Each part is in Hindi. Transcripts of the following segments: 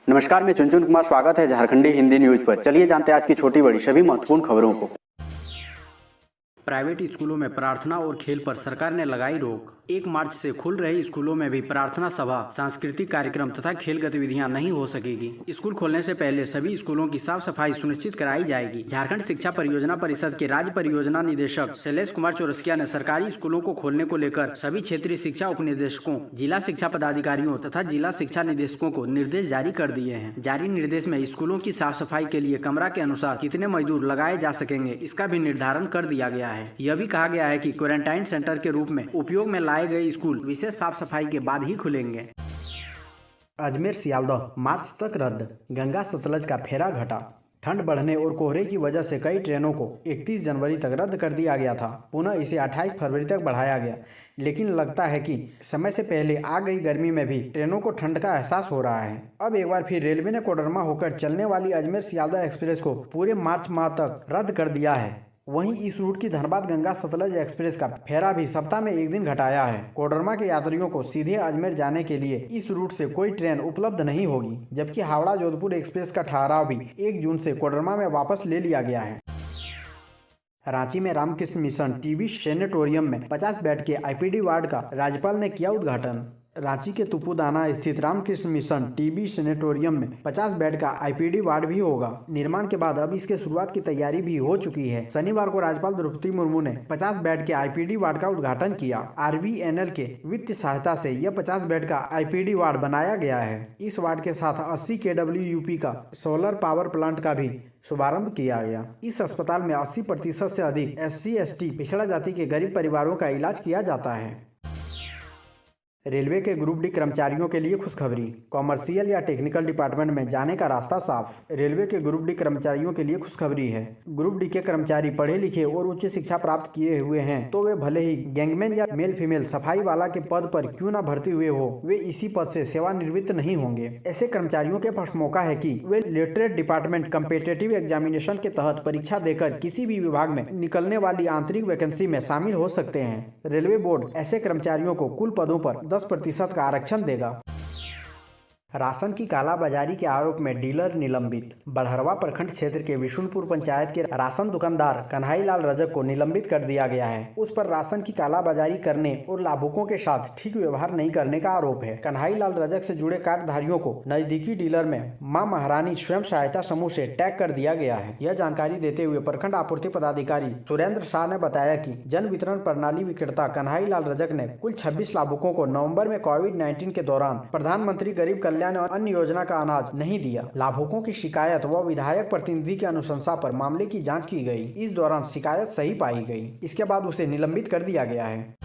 नमस्कार, मैं चुनचुन कुमार। स्वागत है झारखंडी हिंदी न्यूज पर। चलिए जानते हैं आज की छोटी बड़ी सभी महत्वपूर्ण खबरों को। प्राइवेट स्कूलों में प्रार्थना और खेल पर सरकार ने लगाई रोक। 1 मार्च से खुल रहे स्कूलों में भी प्रार्थना सभा, सांस्कृतिक कार्यक्रम तथा खेल गतिविधियां नहीं हो सकेगी। स्कूल खोलने से पहले सभी स्कूलों की साफ सफाई सुनिश्चित कराई जाएगी। झारखंड शिक्षा परियोजना परिषद के राज्य परियोजना निदेशक शैलेश कुमार चौरसिया ने सरकारी स्कूलों को खोलने को लेकर सभी क्षेत्रीय शिक्षा उप निदेशकों, जिला शिक्षा पदाधिकारियों तथा जिला शिक्षा निदेशकों को निर्देश जारी कर दिए हैं। जारी निर्देश में स्कूलों की साफ सफाई के लिए कमरा के अनुसार कितने मजदूर लगाए जा सकेंगे, इसका भी निर्धारण कर दिया गया है। यह भी कहा गया है कि क्वारंटाइन सेंटर के रूप में उपयोग में लाए गए स्कूल विशेष साफ सफाई के बाद ही खुलेंगे। अजमेर सियालदह मार्च तक रद्द, गंगा सतलज का फेरा घटा। ठंड बढ़ने और कोहरे की वजह से कई ट्रेनों को 31 जनवरी तक रद्द कर दिया गया था। पुनः इसे 28 फरवरी तक बढ़ाया गया, लेकिन लगता है कि समय से पहले आ गई गर्मी में भी ट्रेनों को ठंड का एहसास हो रहा है। अब एक बार फिर रेलवे ने कोडरमा होकर चलने वाली अजमेर सियालदह एक्सप्रेस को पूरे मार्च माह तक रद्द कर दिया है। वहीं इस रूट की धनबाद गंगा सतलज एक्सप्रेस का फेरा भी सप्ताह में 1 दिन घटाया है। कोडरमा के यात्रियों को सीधे अजमेर जाने के लिए इस रूट से कोई ट्रेन उपलब्ध नहीं होगी, जबकि हावड़ा जोधपुर एक्सप्रेस का ठहराव भी 1 जून से कोडरमा में वापस ले लिया गया है। रांची में रामकृष्ण मिशन टीबी सैनिटोरियम में 50 बेड के आईपीडी वार्ड का राज्यपाल ने किया उद्घाटन। रांची के तुपुदाना स्थित रामकृष्ण मिशन टीबी सैनिटोरियम में 50 बेड का आईपीडी वार्ड भी होगा। निर्माण के बाद अब इसके शुरुआत की तैयारी भी हो चुकी है। शनिवार को राज्यपाल द्रौपदी मुर्मू ने 50 बेड के आईपीडी वार्ड का उद्घाटन किया। आरवीएनएल के वित्तीय सहायता से यह 50 बेड का आईपीडी वार्ड बनाया गया है। इस वार्ड के साथ 80 kWp का सोलर पावर प्लांट का भी शुभारंभ किया गया। इस अस्पताल में 80% से अधिक SC/ST पिछड़ा जाति के गरीब परिवारों का इलाज किया जाता है। रेलवे के ग्रुप डी कर्मचारियों के लिए खुशखबरी, कॉमर्शियल या टेक्निकल डिपार्टमेंट में जाने का रास्ता साफ। रेलवे के ग्रुप डी कर्मचारियों के लिए खुशखबरी है। ग्रुप डी के कर्मचारी पढ़े लिखे और उच्च शिक्षा प्राप्त किए हुए हैं तो वे भले ही गैंगमैन या मेल फीमेल सफाई वाला के पद पर क्यों न भर्ती हुए हो, वे इसी पद से सेवानिवृत्त नहीं होंगे। ऐसे कर्मचारियों के पास मौका है कि वे लेटरेट डिपार्टमेंट कम्पिटिटिव एग्जामिनेशन के तहत परीक्षा देकर किसी भी विभाग में निकलने वाली आंतरिक वैकेंसी में शामिल हो सकते हैं। रेलवे बोर्ड ऐसे कर्मचारियों को कुल पदों पर 10% का आरक्षण देगा। राशन की कालाबाजारी के आरोप में डीलर निलंबित। बड़हरवा प्रखंड क्षेत्र के विशुनपुर पंचायत के राशन दुकानदार कन्हई लाल रजक को निलंबित कर दिया गया है। उस पर राशन की कालाबाजारी करने और लाभुकों के साथ ठीक व्यवहार नहीं करने का आरोप है। कन्हई लाल रजक से जुड़े कार्डधारियों को नजदीकी डीलर में मां महारानी स्वयं सहायता समूह से टैग कर दिया गया है। यह जानकारी देते हुए प्रखंड आपूर्ति पदाधिकारी सुरेंद्र शाह ने बताया कि जन वितरण प्रणाली विक्रेता कन्हई लाल रजक ने कुल 26 लाभुकों को नवम्बर में कोविड-19 के दौरान प्रधानमंत्री गरीब कल्याण और अन्य योजना का अनाज नहीं दिया। लाभुकों की शिकायत व विधायक प्रतिनिधि की अनुशंसा पर मामले की जांच की गई। इस दौरान शिकायत सही पाई गई। इसके बाद उसे निलंबित कर दिया गया है।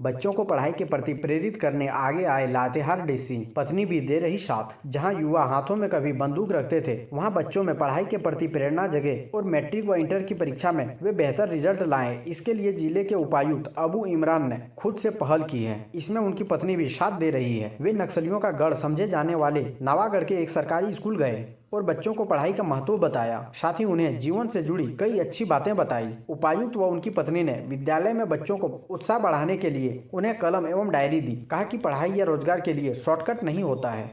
बच्चों को पढ़ाई के प्रति प्रेरित करने आगे आए लातेहार डीसी, पत्नी भी दे रही साथ। जहां युवा हाथों में कभी बंदूक रखते थे, वहां बच्चों में पढ़ाई के प्रति प्रेरणा जगे और मैट्रिक व इंटर की परीक्षा में वे बेहतर रिजल्ट लाएं। इसके लिए जिले के उपायुक्त अबू इमरान ने खुद से पहल की है। इसमें उनकी पत्नी भी साथ दे रही है। वे नक्सलियों का गढ़ समझे जाने वाले नवागढ़ के एक सरकारी स्कूल गए और बच्चों को पढ़ाई का महत्व बताया। साथ ही उन्हें जीवन से जुड़ी कई अच्छी बातें बताई। उपायुक्त व उनकी पत्नी ने विद्यालय में बच्चों को उत्साह बढ़ाने के लिए उन्हें कलम एवं डायरी दी। कहा कि पढ़ाई या रोजगार के लिए शॉर्टकट नहीं होता है।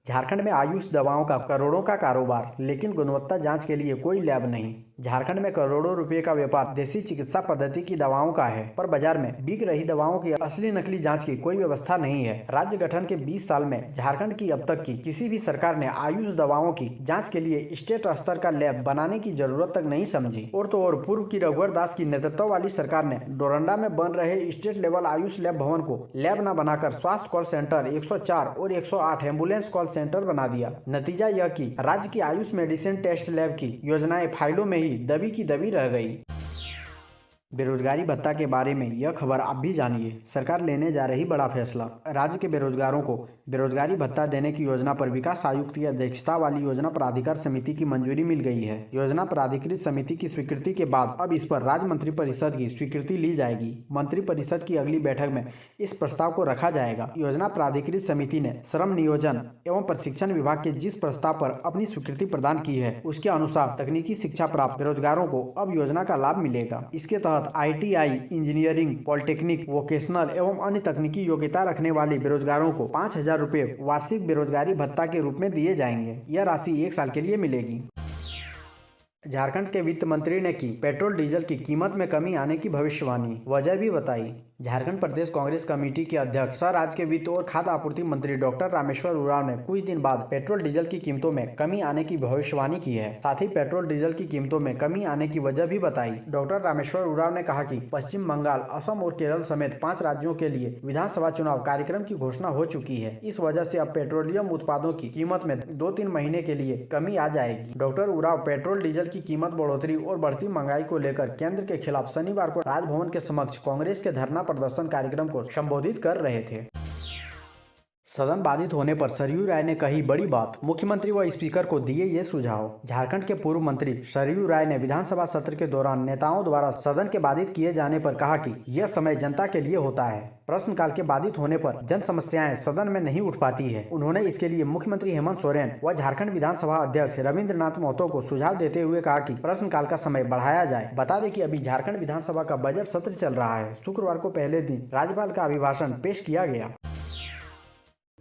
झारखंड में आयुष दवाओं का करोड़ों का कारोबार, लेकिन गुणवत्ता जांच के लिए कोई लैब नहीं। झारखंड में करोड़ों रुपए का व्यापार देसी चिकित्सा पद्धति की दवाओं का है, पर बाजार में बिक रही दवाओं की असली नकली जांच की कोई व्यवस्था नहीं है। राज्य गठन के 20 साल में झारखंड की अब तक की किसी भी सरकार ने आयुष दवाओं की जांच के लिए स्टेट स्तर का लैब बनाने की जरूरत तक नहीं समझी। और तो और पूर्व की रघुवर दास की नेतृत्व वाली सरकार ने डोरंडा में बन रहे स्टेट लेवल आयुष लैब भवन को लैब न बनाकर स्वास्थ्य कॉल सेंटर 104 और 108 एम्बुलेंस कॉल सेंटर बना दिया। नतीजा यह कि राज्य की आयुष मेडिसिन टेस्ट लैब की योजनाएं फाइलों में ही दबी की दबी रह गई। बेरोजगारी भत्ता के बारे में यह खबर आप भी जानिए। सरकार लेने जा रही बड़ा फैसला। राज्य के बेरोजगारों को बेरोजगारी भत्ता देने की योजना पर विकास आयुक्त की अध्यक्षता वाली योजना प्राधिकार समिति की मंजूरी मिल गई है। योजना प्राधिकृत समिति की स्वीकृति के बाद अब इस पर राज्य मंत्रिपरिषद की स्वीकृति ली जाएगी। मंत्रिपरिषद की अगली बैठक में इस प्रस्ताव को रखा जाएगा। योजना प्राधिकृत समिति ने श्रम नियोजन एवं प्रशिक्षण विभाग के जिस प्रस्ताव पर अपनी स्वीकृति प्रदान की है, उसके अनुसार तकनीकी शिक्षा प्राप्त बेरोजगारों को अब योजना का लाभ मिलेगा। इसके तहत तहत ITI, इंजीनियरिंग, पॉलिटेक्निक, वोकेशनल एवं अन्य तकनीकी योग्यता रखने वाले बेरोजगारों को 5,000 रुपये वार्षिक बेरोजगारी भत्ता के रूप में दिए जाएंगे। यह राशि 1 साल के लिए मिलेगी। झारखंड के वित्त मंत्री ने की पेट्रोल डीजल की कीमत में कमी आने की भविष्यवाणी, वजह भी बताई। झारखंड प्रदेश कांग्रेस कमेटी के अध्यक्ष सह राज्य के वित्त और खाद्य आपूर्ति मंत्री डॉक्टर रामेश्वर उरांव ने कुछ दिन बाद पेट्रोल डीजल की कीमतों में कमी आने की भविष्यवाणी की है। साथ ही पेट्रोल डीजल की कीमतों में कमी आने की वजह भी बताई। डॉक्टर रामेश्वर उरांव ने कहा कि पश्चिम बंगाल, असम और केरल समेत 5 राज्यों के लिए विधानसभा चुनाव कार्यक्रम की घोषणा हो चुकी है। इस वजह से अब पेट्रोलियम उत्पादों की कीमत में 2-3 महीने के लिए कमी आ जाएगी। डॉक्टर उरांव पेट्रोल डीजल की कीमत बढ़ोतरी और बढ़ती महंगाई को लेकर केंद्र के खिलाफ शनिवार को राजभवन के समक्ष कांग्रेस के धरना प्रदर्शन कार्यक्रम को संबोधित कर रहे थे। सदन बाधित होने पर सरयू राय ने कही बड़ी बात, मुख्यमंत्री व स्पीकर को दिए ये सुझाव। झारखंड के पूर्व मंत्री सरयू राय ने विधानसभा सत्र के दौरान नेताओं द्वारा सदन के बाधित किए जाने पर कहा कि यह समय जनता के लिए होता है। प्रश्नकाल के बाधित होने पर जन समस्याएं सदन में नहीं उठ पाती है। उन्होंने इसके लिए मुख्यमंत्री हेमंत सोरेन व झारखंड विधानसभा अध्यक्ष रविंद्रनाथ महतो को सुझाव देते हुए कहा कि प्रश्नकाल का समय बढ़ाया जाए। बता दें कि अभी झारखंड विधानसभा का बजट सत्र चल रहा है। शुक्रवार को पहले दिन राज्यपाल का अभिभाषण पेश किया गया।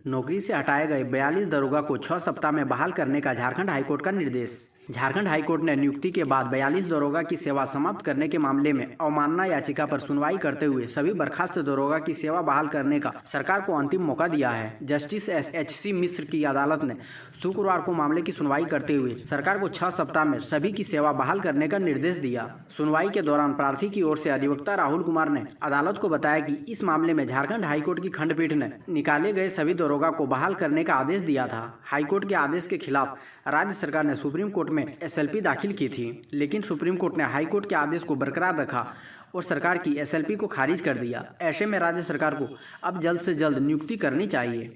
नौकरी से हटाए गए 42 दरोगा को 6 सप्ताह में बहाल करने का झारखंड हाईकोर्ट का निर्देश। झारखंड हाईकोर्ट ने नियुक्ति के बाद 42 दरोगा की सेवा समाप्त करने के मामले में अवमानना याचिका पर सुनवाई करते हुए सभी बर्खास्त दरोगा की सेवा बहाल करने का सरकार को अंतिम मौका दिया है। जस्टिस SHC मिश्र की अदालत ने शुक्रवार को मामले की सुनवाई करते हुए सरकार को 6 सप्ताह में सभी की सेवा बहाल करने का निर्देश दिया। सुनवाई के दौरान प्रार्थी की ओर से अधिवक्ता राहुल कुमार ने अदालत को बताया कि इस मामले में झारखंड हाईकोर्ट की खंडपीठ ने निकाले गए सभी दरोगा को बहाल करने का आदेश दिया था। हाईकोर्ट के आदेश के खिलाफ राज्य सरकार ने सुप्रीम कोर्ट में SLP दाखिल की थी, लेकिन सुप्रीम कोर्ट ने हाईकोर्ट के आदेश को बरकरार रखा और सरकार की SLP को खारिज कर दिया। ऐसे में राज्य सरकार को अब जल्द से जल्द नियुक्ति करनी चाहिए।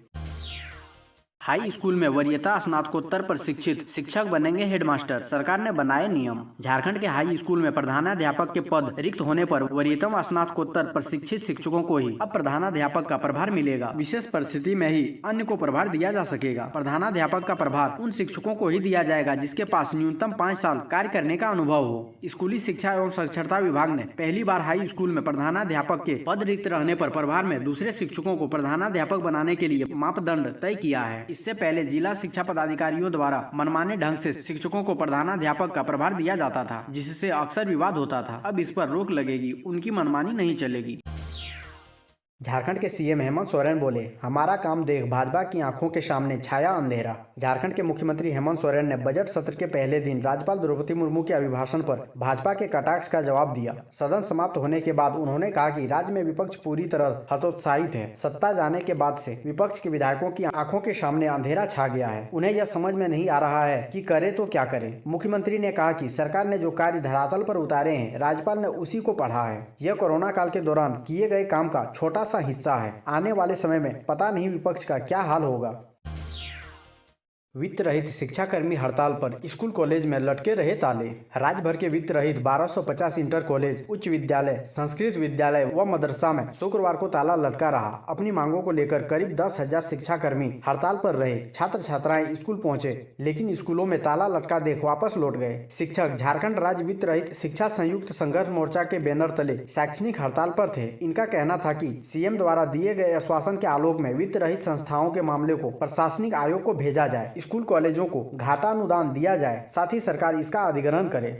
हाई स्कूल में वरीयता स्नातकोत्तर प्रशिक्षित शिक्षक बनेंगे हेडमास्टर, सरकार ने बनाए नियम। झारखंड के हाई स्कूल में प्रधानाध्यापक के पद रिक्त होने पर वरीयतम स्नातकोत्तर प्रशिक्षित शिक्षकों को ही अब प्रधानाध्यापक का प्रभार मिलेगा। विशेष परिस्थिति में ही अन्य को प्रभार दिया जा सकेगा। प्रधानाध्यापक का प्रभार उन शिक्षकों को ही दिया जाएगा जिसके पास न्यूनतम 5 साल कार्य करने का अनुभव हो। स्कूली शिक्षा एवं साक्षरता विभाग ने पहली बार हाई स्कूल में प्रधानाध्यापक के पद रिक्त रहने पर प्रभार में दूसरे शिक्षकों को प्रधानाध्यापक बनाने के लिए मापदंड तय किया है। इससे पहले जिला शिक्षा पदाधिकारियों द्वारा मनमाने ढंग से शिक्षकों को प्रधानाध्यापक का प्रभार दिया जाता था, जिससे अक्सर विवाद होता था। अब इस पर रोक लगेगी, उनकी मनमानी नहीं चलेगी। झारखंड के सीएम हेमंत सोरेन बोले, हमारा काम देख भाजपा की आंखों के सामने छाया अंधेरा। झारखंड के मुख्यमंत्री हेमंत सोरेन ने बजट सत्र के पहले दिन राज्यपाल द्रौपदी मुर्मू के अभिभाषण पर भाजपा के कटाक्ष का जवाब दिया। सदन समाप्त होने के बाद उन्होंने कहा कि राज्य में विपक्ष पूरी तरह हतोत्साहित है। सत्ता जाने के बाद से विपक्ष के विधायकों की आंखों के सामने अंधेरा छा गया है। उन्हें यह समझ में नहीं आ रहा है कि करे तो क्या करे। मुख्यमंत्री ने कहा कि सरकार ने जो कार्य धरातल पर उतारे हैं, राज्यपाल ने उसी को पढ़ा है। यह कोरोना काल के दौरान किए गए काम का छोटा सा हिस्सा है। आने वाले समय में पता नहीं विपक्ष का क्या हाल होगा। वित्त रहित शिक्षाकर्मी हड़ताल पर स्कूल कॉलेज में लटके रहे ताले। राज्य भर के वित्त रहित 1250 इंटर कॉलेज, उच्च विद्यालय, संस्कृत विद्यालय व मदरसा में शुक्रवार को ताला लटका रहा। अपनी मांगों को लेकर करीब 10,000 शिक्षाकर्मी हड़ताल पर रहे। छात्र छात्राएं स्कूल पहुंचे, लेकिन स्कूलों में ताला लटका देख वापस लौट गए। शिक्षक झारखंड राज्य वित्त रहित शिक्षा संयुक्त संघर्ष मोर्चा के बैनर तले शैक्षणिक हड़ताल पर थे। इनका कहना था कि सीएम द्वारा दिए गए आश्वासन के आलोक में वित्त रहित संस्थाओं के मामले को प्रशासनिक आयोग को भेजा जाए, स्कूल कॉलेजों को घाटा अनुदान दिया जाए, साथ ही सरकार इसका अधिग्रहण करे।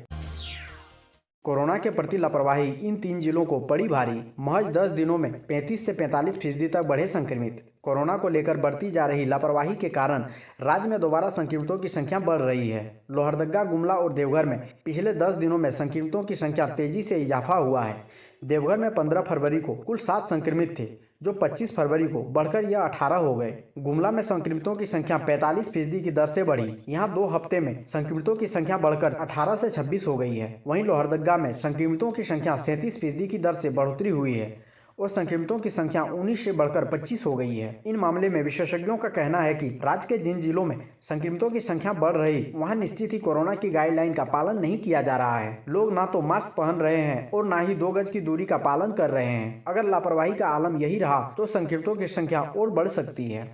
कोरोना के प्रति लापरवाही इन 3 जिलों को पड़ी भारी। महज 10 दिनों में 35 से 45% तक बढ़े संक्रमित। कोरोना को लेकर बढ़ती जा रही लापरवाही के कारण राज्य में दोबारा संक्रमितों की संख्या बढ़ रही है। लोहरदगा, गुमला और देवघर में पिछले 10 दिनों में संक्रमितों की संख्या तेजी से इजाफा हुआ है। देवघर में 15 फरवरी को कुल 7 संक्रमित थे, जो 25 फरवरी को बढ़कर यह 18 हो गए। गुमला में संक्रमितों की संख्या 45% की दर से बढ़ी। यहाँ 2 हफ्ते में संक्रमितों की संख्या बढ़कर 18 से 26 हो गई है। वहीं लोहरदगा में संक्रमितों की संख्या 37% की दर से बढ़ोतरी हुई है और संक्रमितों की संख्या 19 से बढ़कर 25 हो गई है। इन मामले में विशेषज्ञों का कहना है कि राज्य के जिन जिलों में संक्रमितों की संख्या बढ़ रही, वहां निश्चित ही कोरोना की गाइडलाइन का पालन नहीं किया जा रहा है। लोग ना तो मास्क पहन रहे हैं और ना ही 2 गज की दूरी का पालन कर रहे हैं। अगर लापरवाही का आलम यही रहा तो संक्रमितों की संख्या और बढ़ सकती है।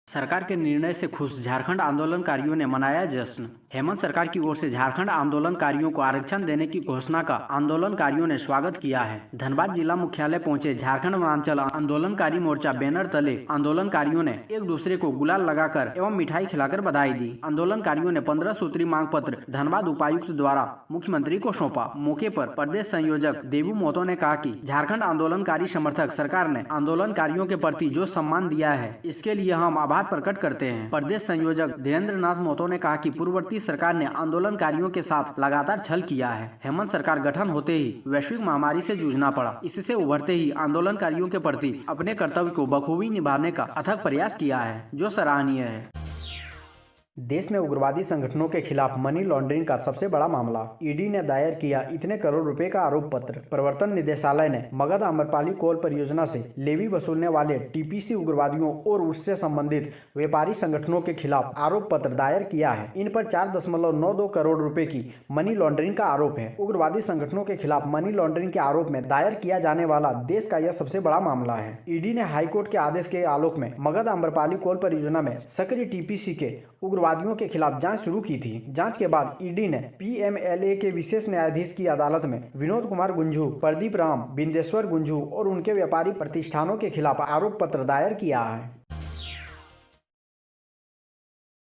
सरकार के निर्णय से खुश झारखंड आंदोलनकारियों ने मनाया जश्न। हेमंत सरकार की ओर से झारखंड आंदोलनकारियों को आरक्षण देने की घोषणा का आंदोलनकारियों ने स्वागत किया है। धनबाद जिला मुख्यालय पहुंचे झारखंड वनांचल आंदोलनकारी मोर्चा बैनर तले आंदोलनकारियों ने एक दूसरे को गुलाल लगाकर एवं मिठाई खिलाकर बधाई दी। आंदोलनकारियों ने 15 सूत्री मांग पत्र धनबाद उपायुक्त द्वारा मुख्यमंत्री को सौंपा। मौके पर प्रदेश संयोजक देवू मोतो ने कहा कि झारखंड आंदोलनकारी समर्थक सरकार ने आंदोलनकारियों के प्रति जो सम्मान दिया है इसके लिए हम आभार प्रकट करते हैं। प्रदेश संयोजक धीरेन्द्र नाथ मोतो ने कहा कि पूर्ववर्ती सरकार ने आंदोलनकारियों के साथ लगातार छल किया है। हेमंत सरकार गठन होते ही वैश्विक महामारी से जूझना पड़ा। इससे उभरते ही आंदोलनकारियों के प्रति अपने कर्तव्य को बखूबी निभाने का अथक प्रयास किया है, जो सराहनीय है। देश में उग्रवादी संगठनों के खिलाफ मनी लॉन्ड्रिंग का सबसे बड़ा मामला। ईडी ने दायर किया इतने करोड़ रुपए का आरोप पत्र। प्रवर्तन निदेशालय ने मगध आम्रपाली कोल परियोजना से लेवी वसूलने वाले टीपीसी उग्रवादियों और उससे संबंधित व्यापारी संगठनों के खिलाफ आरोप पत्र दायर किया है। इन पर 4.92 करोड़ रुपए की मनी लॉन्ड्रिंग का आरोप है। उग्रवादी संगठनों के खिलाफ मनी लॉन्ड्रिंग के आरोप में दायर किया जाने वाला देश का यह सबसे बड़ा मामला है। ईडी ने हाईकोर्ट के आदेश के आलोक में मगध आम्रपाली कोल परियोजना में सक्रिय टीपीसी के उग्रवादियों के खिलाफ जांच शुरू की थी। जांच के बाद ईडी ने पीएमएलए के विशेष न्यायाधीश की अदालत में विनोद कुमार गुंजू, प्रदीप राम, बिंदेश्वर गुंजू और उनके व्यापारी प्रतिष्ठानों के खिलाफ आरोप पत्र दायर किया है।